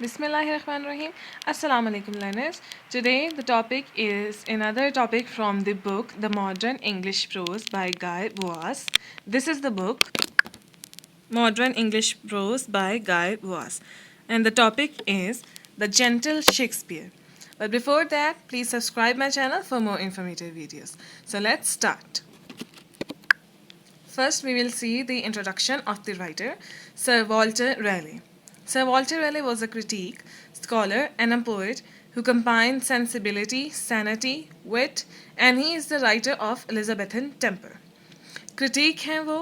Bismillahirrahmanirrahim. Assalamu alaikum learners. Today the topic is another topic from the book The Modern English Prose by Guy Boas. This is the book Modern English Prose by Guy Boas. And the topic is The Gentle Shakespeare. But before that, please subscribe my channel for more informative videos. So let's start. First, we will see the introduction of the writer, Sir Walter Raleigh. Sir Walter Raleigh was a critic, scholar, and a poet who combined sensibility, sanity, wit, and he is the writer of Elizabethan temper. Critic हैं वो,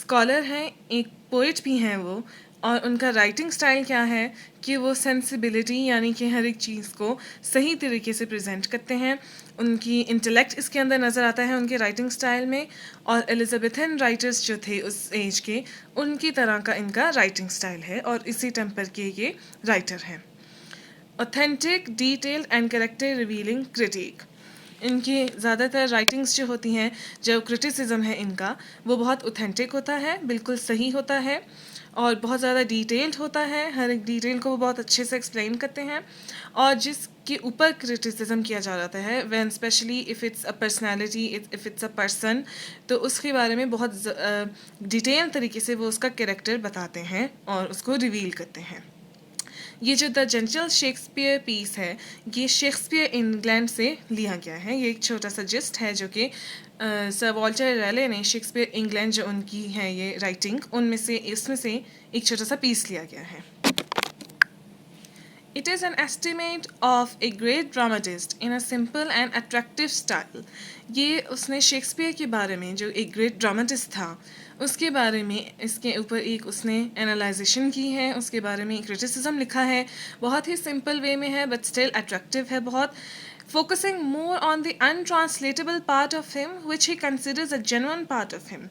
scholar हैं, एक poet भी हैं वो, और उनका writing style क्या है कि वो सेंसिबिलिटी यानी कि हर एक चीज़ को सही तरीके से प्रेजेंट करते हैं. उनकी इंटेलेक्ट इसके अंदर नज़र आता है उनके राइटिंग स्टाइल में. और एलिजाबेथन राइटर्स जो थे उस एज के, उनकी तरह का इनका राइटिंग स्टाइल है और इसी टेम्पर के ये राइटर हैं. Authentic, detailed and character revealing critic. इनकी ज़्यादातर राइटिंग्स जो होती हैं, जो क्रिटिसिज्म है इनका, वो बहुत ऑथेंटिक होता है, बिल्कुल सही होता है और बहुत ज़्यादा डिटेल्ड होता है. हर एक डिटेल को वो बहुत अच्छे से एक्सप्लेन करते हैं. और जिसके ऊपर क्रिटिसिज्म किया जा रहा है, when specially if it's a personality, if it's a person, तो उसके बारे में बहुत डिटेल तरीके से वो उसका कैरेक्टर बताते हैं और उसको रिवील करते हैं. ये जो द जेंटल शेक्सपियर पीस है, ये शेक्सपियर इंग्लैंड से लिया गया है. ये एक छोटा सा जिस्ट है जो कि सर वॉल्टर रैले ने शेक्सपियर इंग्लैंड जो उनकी है ये राइटिंग, उसमें से एक छोटा सा पीस लिया गया है. It is an estimate of a great dramatist in a simple and attractive style. ये उसने शेक्सपियर के बारे में, जो एक ग्रेट ड्रामेटिस्ट था, उसके बारे में इसके ऊपर एक उसने एनालाइजेशन की है, उसके बारे में एक क्रिटिसिज्म लिखा है. बहुत ही सिंपल वे में है बट स्टिल अट्रैक्टिव है बहुत. Focusing more on the untranslatable part of him which he considers a genuine part of him.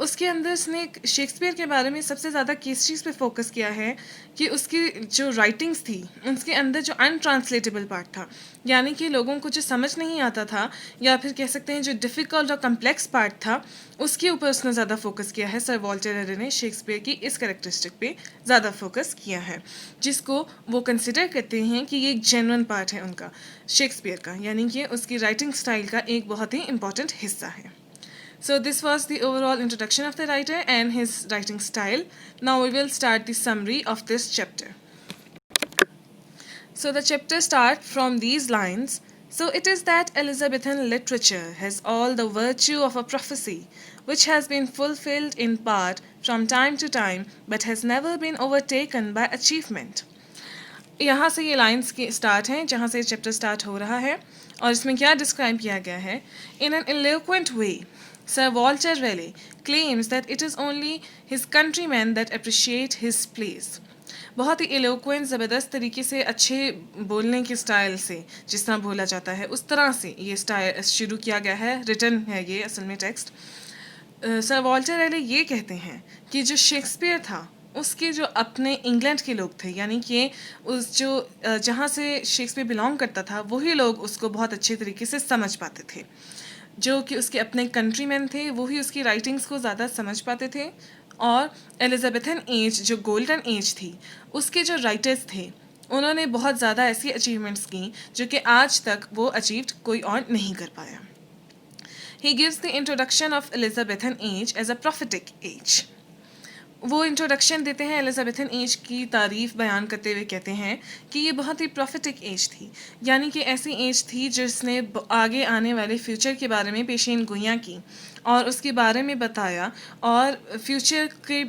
उसके अंदर उसने शेक्सपियर के बारे में सबसे ज़्यादा किस चीज़ पे फोकस किया है कि उसकी जो राइटिंग्स थी उसके अंदर जो अनट्रांसलेटेबल पार्ट था, यानी कि लोगों को जो समझ नहीं आता था या फिर कह सकते हैं जो डिफ़िकल्ट और कम्प्लेक्स पार्ट था, उसके ऊपर उसने ज़्यादा फोकस किया है. सर वॉल्टर रैले ने शेक्सपियर की इस कैरेक्टरिस्टिक पे ज़्यादा फोकस किया है, जिसको वो कंसिडर करते हैं कि ये एक जेन्युइन पार्ट है उनका, शेक्सपियर का, यानी कि उसकी राइटिंग स्टाइल का एक बहुत ही इम्पॉर्टेंट हिस्सा है. So this was the overall introduction of the writer and his writing style. Now we will start the summary of this chapter. So the chapter starts from these lines. So it is that Elizabethan literature has all the virtue of a prophecy, which has been fulfilled in part from time to time, but has never been overtaken by achievement. यहाँ से ये lines के start हैं जहाँ से chapter start हो रहा है और इसमें क्या डिस्क्राइब किया गया है. In an eloquent way, Sir Walter Raleigh claims that it is only his countrymen that appreciate his plays. बहुत ही eloquent, ज़बरदस्त तरीके से, अच्छे बोलने के स्टाइल से, जिस तरह बोला जाता है उस तरह से ये स्टाइल शुरू किया गया है. रिटन है ये असल में टेक्स्ट. सर वॉल्टर रेले ये कहते हैं कि जो शेक्सपियर था उसके जो अपने इंग्लैंड के लोग थे, यानी कि उस जो जहाँ से शेक्सपियर बिलोंग करता था, वही लोग उसको बहुत अच्छे तरीके से समझ पाते थे. जो कि उसके अपने कंट्रीमैन थे वही उसकी राइटिंग्स को ज़्यादा समझ पाते थे. और एलिजाबेथन एज, जो गोल्डन एज थी, उसके जो राइटर्स थे उन्होंने बहुत ज़्यादा ऐसी अचीवमेंट्स की जो कि आज तक वो अचीव्ड कोई और नहीं कर पाया. He gives the introduction of Elizabethan age as a prophetic age. वो इंट्रोडक्शन देते हैं एलिजाबेथन एज की तारीफ़ बयान करते हुए कहते हैं कि ये बहुत ही प्रॉफिटिक एज थी, यानी कि ऐसी एज थी जिसने आगे आने वाले फ्यूचर के बारे में पेशेन गोइयाँ की और उसके बारे में बताया और फ्यूचर के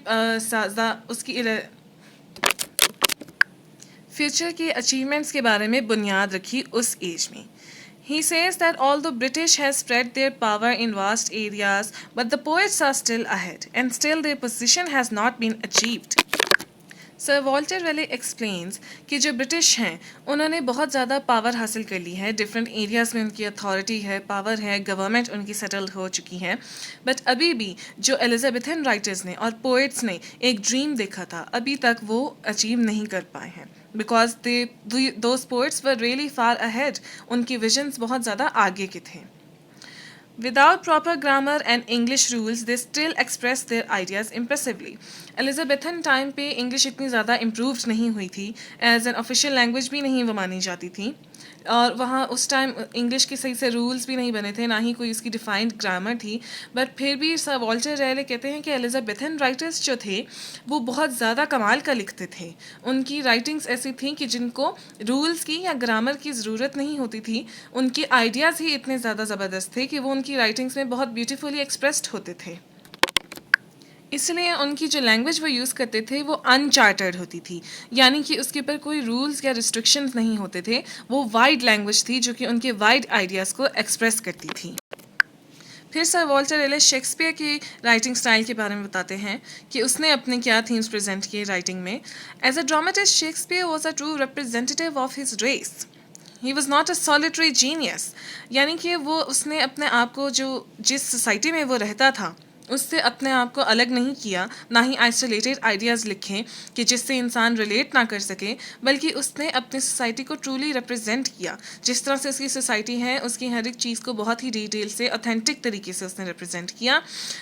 फ्यूचर के अचीवमेंट्स के बारे में बुनियाद रखी उस एज में. He says that although British has spread their power in vast areas, but the poets are still ahead, and still their position has not been achieved. Sir Walter Raleigh explains कि जो British हैं उन्होंने बहुत ज़्यादा power हासिल कर ली है, different areas में उनकी अथॉरिटी है, पावर है, गवर्नमेंट उनकी सेटल हो चुकी है, बट अभी भी जो एलिजाबेथन राइटर्स ने और पोइट्स ने एक ड्रीम देखा था, अभी तक वो अचीव नहीं कर पाए हैं. Because those poets were really far ahead, उनकी विजन्स बहुत ज़्यादा आगे के थे. Without proper grammar and English rules, they still express their ideas impressively. Elizabethan time पे इंग्लिश इतनी ज़्यादा इम्प्रूव्ड नहीं हुई थी, एज एन ऑफिशियल लैंग्वेज भी नहीं वो मानी जाती थी, और वहाँ उस टाइम इंग्लिश के सही से रूल्स भी नहीं बने थे, ना ही कोई उसकी डिफाइंड ग्रामर थी. बट फिर भी सर वॉल्टर रेले कहते हैं कि एलिजाबेथन राइटर्स जो थे वो बहुत ज़्यादा कमाल का लिखते थे. उनकी राइटिंग्स ऐसी थी कि जिनको रूल्स की या ग्रामर की ज़रूरत नहीं होती थी. उनके आइडियाज़ ही इतने ज़्यादा ज़बरदस्त थे कि वो उनकी राइटिंग्स में बहुत ब्यूटीफुली एक्सप्रेस्ड होते थे. इसलिए उनकी जो लैंग्वेज वो यूज़ करते थे वो अनचार्टर्ड होती थी, यानी कि उसके ऊपर कोई रूल्स या रिस्ट्रिक्शंस नहीं होते थे. वो वाइड लैंग्वेज थी जो कि उनके वाइड आइडियाज़ को एक्सप्रेस करती थी. फिर सर वॉल्टर एलिस शेक्सपियर की राइटिंग स्टाइल के बारे में बताते हैं कि उसने अपने क्या थीम्स प्रेजेंट किए राइटिंग में. As a dramatist Shakespeare was a true representative of his race. He was not a solitary genius, यानी कि वो उसने अपने आप को जो जिस सोसाइटी में वो रहता था उससे अपने आप को अलग नहीं किया, ना ही आइसोलेटेड आइडियाज़ लिखे कि जिससे इंसान रिलेट ना कर सके, बल्कि उसने अपनी सोसाइटी को ट्रूली रिप्रेजेंट किया. जिस तरह से उसकी सोसाइटी है उसकी हर एक चीज़ को बहुत ही डिटेल से ऑथेंटिक तरीके से उसने रिप्रेजेंट किया,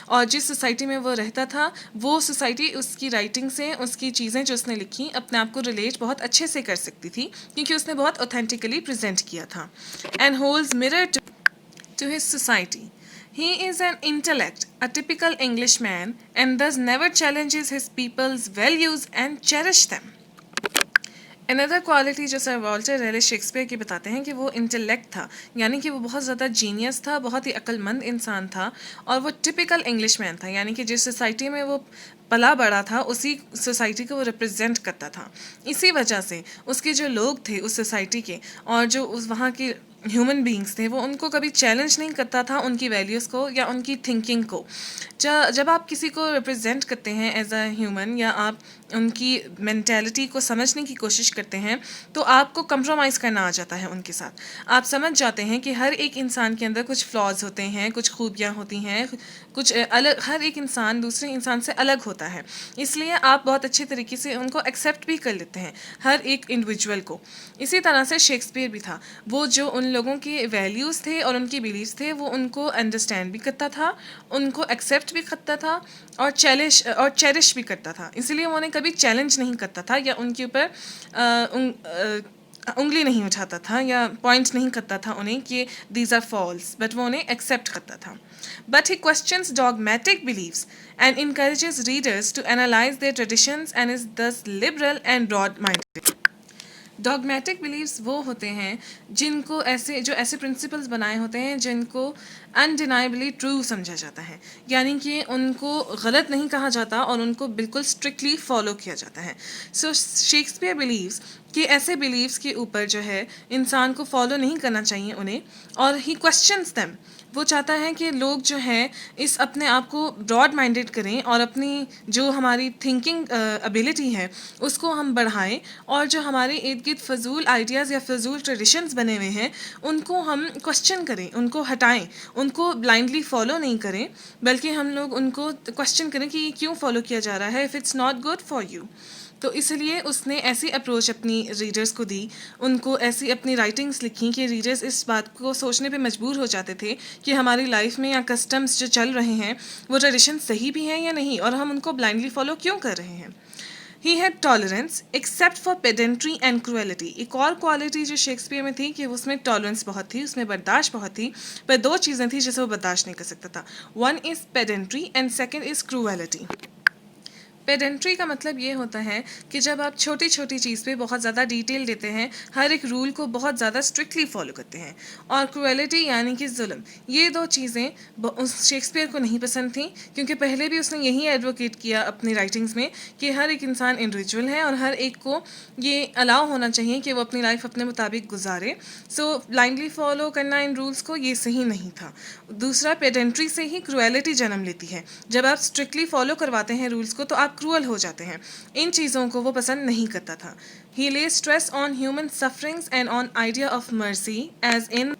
और जिस सोसाइटी में वो रहता था वो सोसाइटी उसकी राइटिंग से उसकी चीज़ें जो उसने लिखी अपने आप को रिलेट बहुत अच्छे से कर सकती थी, क्योंकि उसने बहुत ऑथेंटिकली प्रेजेंट किया था. And holds mirror to his society. He is an intellect, a typical Englishman, and thus never challenges his people's values and cherish them. Another quality जो सर वॉल्टर रेले शेक्सपियर की बताते हैं कि वो इंटेलेक्ट था, यानी कि वो बहुत ज़्यादा जीनियस था, बहुत ही अक्लमंद इंसान था, और वो टिपिकल इंग्लिश मैन था, यानी कि जिस सोसाइटी में वो पला बड़ा था उसी सोसाइटी को वो रिप्रेजेंट करता था. इसी वजह से उसके जो लोग थे उस सोसाइटी के और जो उस वहाँ के ह्यूमन बींग्स थे वो उनको कभी चैलेंज नहीं करता था उनकी वैल्यूज़ को या उनकी थिंकिंग को. जब आप किसी को रिप्रेजेंट करते हैं एज अ ह्यूमन, या आप उनकी मेंटालिटी को समझने की कोशिश करते हैं, तो आपको कंप्रोमाइज़ करना आ जाता है उनके साथ. आप समझ जाते हैं कि हर एक इंसान के अंदर कुछ फ्लॉज होते हैं, कुछ खूबियाँ होती हैं, कुछ अलग, हर एक इंसान दूसरे इंसान से अलग होता है. इसलिए आप बहुत अच्छे तरीके से उनको एक्सेप्ट भी कर लेते हैं, हर एक इंडिविजुअल को. इसी तरह से शेक्सपियर भी था. वो जो उन लोगों के वैल्यूज़ थे और उनके बिलीव्स थे वो उनको अंडरस्टैंड भी करता था, उनको एक्सेप्ट भी करता था, और चेरिश भी करता था. इसलिए वो उन्हें कभी चैलेंज नहीं करता था या उनके ऊपर उंगली नहीं उठाता था या पॉइंट नहीं करता था उन्हें कि दीज आर फॉल्स, बट वो उन्हें एक्सेप्ट करता था. But he questions dogmatic beliefs and encourages readers to analyze their traditions and is thus liberal and broad-minded. Dogmatic believes वो होते हैं जिनको ऐसे प्रिंसिपल्स बनाए होते हैं जिनको अनडिनाइबली ट्रू समझा जाता है, यानी कि उनको गलत नहीं कहा जाता और उनको बिल्कुल स्ट्रिक्टली फॉलो किया जाता है. सो शेक्सपियर बिलीव्स कि ऐसे बिलीव्स के ऊपर जो है इंसान को फॉलो नहीं करना चाहिए उन्हें, और ही क्वेश्चंस देम. वो चाहता है कि लोग जो हैं इस अपने आप को ब्रॉड माइंडेड करें और अपनी जो हमारी थिंकिंग एबिलिटी है उसको हम बढ़ाएं, और जो हमारे इर्द गिर्द फजूल आइडियाज़ या फजूल ट्रेडिशंस बने हुए हैं उनको हम क्वेश्चन करें, उनको हटाएं, उनको ब्लाइंडली फॉलो नहीं करें, बल्कि हम लोग उनको क्वेश्चन करें कि ये क्यों फॉलो किया जा रहा है, if it's not good for you. तो इसलिए उसने ऐसी अप्रोच अपनी रीडर्स को दी, उनको ऐसी अपनी राइटिंग्स लिखी कि रीडर्स इस बात को सोचने पे मजबूर हो जाते थे कि हमारी लाइफ में या कस्टम्स जो चल रहे हैं वो ट्रेडिशन सही भी हैं या नहीं, और हम उनको ब्लाइंडली फॉलो क्यों कर रहे हैं. He had tolerance except for pedantry and cruelty. एक और क्वालिटी जो शेक्सपियर में थी कि उसमें टॉलरेंस बहुत थी, उसमें बर्दाश्त बहुत थी, पर दो चीज़ें थी जिसे वो बर्दाश्त नहीं कर सकता था. One is pedantry and second is cruelty. Pedantry का मतलब ये होता है कि जब आप छोटी छोटी चीज़ पे बहुत ज़्यादा डिटेल देते हैं, हर एक रूल को बहुत ज़्यादा स्ट्रिक्टली फॉलो करते हैं, और क्रुएलिटी यानी कि जुल्म. ये दो चीज़ें उस शेक्सपियर को नहीं पसंद थी, क्योंकि पहले भी उसने यही एडवोकेट किया अपनी राइटिंग्स में कि हर एक इंसान इंडिविजुअल है और हर एक को ये अलाउ होना चाहिए कि वो अपनी लाइफ अपने मुताबिक गुजारे. सो ब्लाइंडली फॉलो करना इन रूल्स को ये सही नहीं था. दूसरा, पेडेंट्री से ही क्रुएलिटी जन्म लेती है. जब आप स्ट्रिक्टली फॉलो करवाते हैं रूल्स को तो आप क्रूअल हो जाते हैं. इन चीज़ों को वो पसंद नहीं करता था. He lay stress on human sufferings and on idea of mercy as in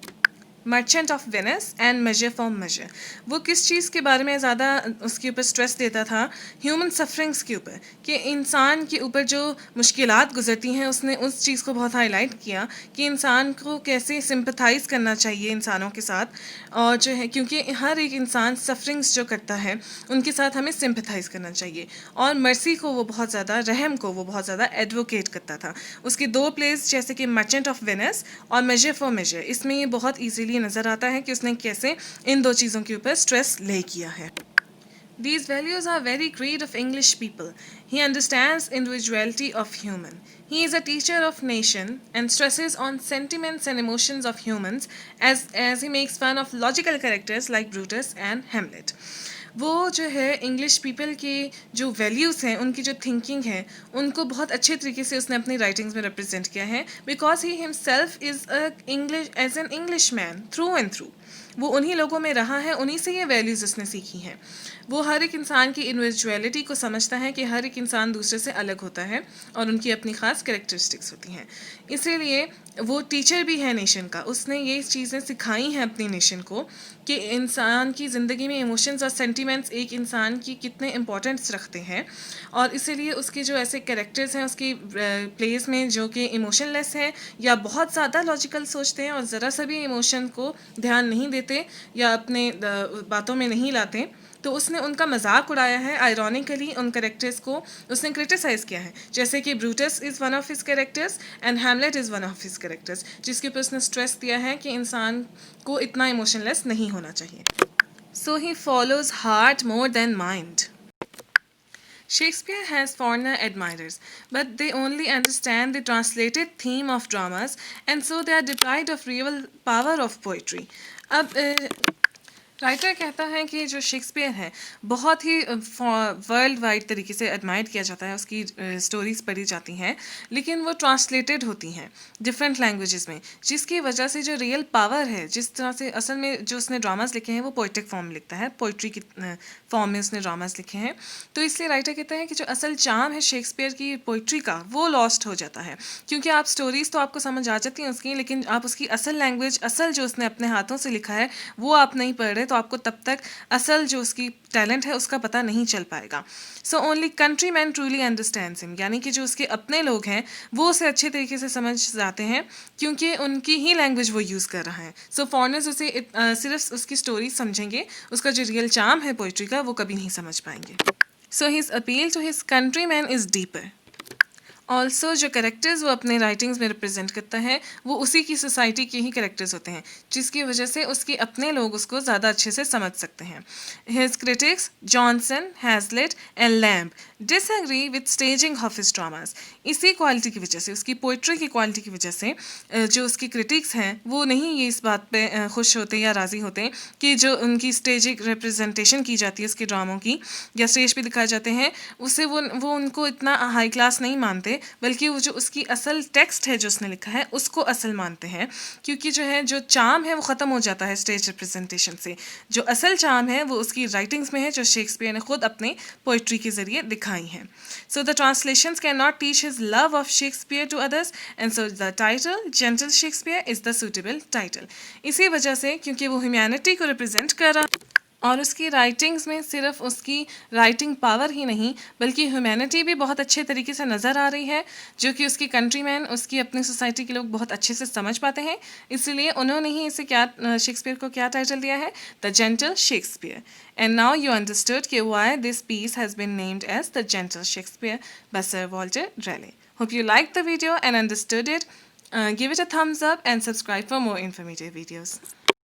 Merchant of Venice and Measure for Measure. वो किस चीज़ के बारे में ज़्यादा उसके ऊपर स्ट्रेस देता था? ह्यूमन सफरिंग्स के ऊपर, कि इंसान के ऊपर जो मुश्किलात गुजरती हैं उसने उस चीज़ को बहुत हाईलाइट किया कि इंसान को कैसे सिंपथाइज़ करना चाहिए इंसानों के साथ, और जो है क्योंकि हर एक इंसान सफरिंग्स जो करता है उनके साथ हमें सिंपथाइज़ करना चाहिए। और मर्सी को वो बहुत ज़्यादा, रहम को वो बहुत ज़्यादा एडवोकेट करता था। उसके दो प्लेस जैसे कि मर्चेंट ऑफ वेनिस और मेजर फॉर मेजर, इसमें ये बहुत ईजीली नज़र आता है कि उसने कैसे इन दो चीज़ों के ऊपर स्ट्रेस ले किया है। These values are very great of English people. He understands individuality of human. He is a teacher of nation and stresses on sentiments and emotions of humans as he makes fun of logical characters like Brutus and Hamlet. वो जो है English people के जो values हैं, उनकी जो thinking है, उनको बहुत अच्छे तरीके से उसने अपनी राइटिंग्स में रिप्रेजेंट किया है, because he himself is a English as an English man through and through. वो उन्हीं लोगों में रहा है, उन्हीं से ये वैल्यूज़ उसने सीखी हैं। वो हर एक इंसान की इंडिविजुअलिटी को समझता है कि हर एक इंसान दूसरे से अलग होता है और उनकी अपनी ख़ास कैरेक्टरिस्टिक्स होती हैं। इसीलिए वो टीचर भी है नेशन का। उसने ये चीज़ें सिखाई हैं अपनी नेशन को कि इंसान की ज़िंदगी में इमोशंस और सेंटिमेंट्स एक इंसान की कितने इम्पोर्टेंस रखते हैं, और इसीलिए उसके जो ऐसे कैरेक्टर्स हैं उसकी प्लेस में जो कि इमोशनलेस हैं या बहुत ज़्यादा लॉजिकल सोचते हैं और ज़रा सा भी इमोशन को ध्यान नहीं देते या अपने बातों में नहीं लाते, तो उसने उनका मजाक उड़ाया है। आयरॉनिकली उन कैरेक्टर्स को उसने क्रिटिसाइज़ किया है, जैसे कि Brutus is one of his characters and Hamlet is one of his characters, जिसके ऊपर उसने स्ट्रेस दिया है कि इंसान को इतना इमोशनलेस नहीं होना चाहिए। So he follows heart more than mind. Shakespeare has foreigner admirers, but they only understand the translated theme of dramas, and so they are deprived of real power of poetry. अब writer कहता है कि जो Shakespeare है बहुत ही world wide तरीके से admire किया जाता है, उसकी स्टोरीज पढ़ी जाती हैं, लेकिन वो ट्रांसलेटेड होती हैं डिफरेंट लैंग्वेजेस में, जिसकी वजह से जो रियल पावर है, जिस तरह से असल में जो उसने ड्रामास लिखे हैं वो पोइटिक फॉर्म में लिखता है, पोइट्री की फॉर्म में उसने ड्रामास लिखे हैं। तो इसलिए राइटर कहता है कि जो असल चार्म है शेक्सपियर की पोइट्री का वो लॉस्ट हो जाता है, क्योंकि आप स्टोरीज तो आपको समझ आ जाती हैं उसकी, लेकिन आप उसकी असल लैंग्वेज, असल जो उसने अपने हाथों से लिखा है वो आप नहीं पढ़ रहे, तो आपको तब तक असल जो उसकी टैलेंट है उसका पता नहीं चल पाएगा। So only country man truly understands him, यानी कि जो उसके अपने लोग हैं वो उसे अच्छे तरीके से समझ जाते हैं क्योंकि उनकी ही लैंग्वेज वो यूज़ कर रहा है। सो फॉरेनर्स उसे सिर्फ उसकी स्टोरी समझेंगे, उसका जो रियल चार्म है पोइट्री का वो कभी नहीं समझ पाएंगे। So his appeal to his country man is deeper. Also जो कैरेक्टर्स वो अपने राइटिंग्स में रिप्रेजेंट करता है वो उसी की सोसाइटी के ही कैरेक्टर्स होते हैं, जिसकी वजह से उसके अपने लोग उसको ज़्यादा अच्छे से समझ सकते हैं। His critics Johnson, Hazlitt and lamb disagree with staging of his dramas. इसी क्वालिटी की वजह से, उसकी पोइट्री की क्वालिटी की वजह से जो उसकी क्रिटिक्स हैं वो नहीं ये इस बात पे खुश होते या राज़ी होते कि जो उनकी स्टेजिक रिप्रेजेंटेशन की जाती है उसके ड्रामों की या स्टेज पे दिखाए जाते हैं उससे वो उनको इतना हाई क्लास नहीं मानते, बल्कि वो जो उसकी असल टेक्स्ट है जो उसने लिखा है उसको असल मानते हैं, क्योंकि जो है जो चार्म है वो ख़त्म हो जाता है स्टेज रिप्रेजेंटेशन से। जो असल चार्म है वो उसकी राइटिंग्स में है जो शेक्सपियर ने खुद अपने पोइट्री के ज़रिए दिखाई हैं। So the translations can not teach his love of Shakespeare to others, and so the title gentle Shakespeare is the suitable title. इसी वजह से, क्योंकि वो ह्यूमैनिटी को रिप्रेजेंट कर रहा और उसकी राइटिंग्स में सिर्फ उसकी राइटिंग पावर ही नहीं बल्कि ह्यूमैनिटी भी बहुत अच्छे तरीके से नज़र आ रही है, जो कि उसकी कंट्रीमैन, उसकी अपनी सोसाइटी के लोग बहुत अच्छे से समझ पाते हैं। इसलिए उन्होंने ही इसे क्या शेक्सपियर को क्या टाइटल दिया है, the gentle Shakespeare. And now you understood कि why this piece has been named as the gentle Shakespeare by sir Walter Raleigh. Hope you like the video and understood it. Give it a thumbs up and subscribe for more informative videos.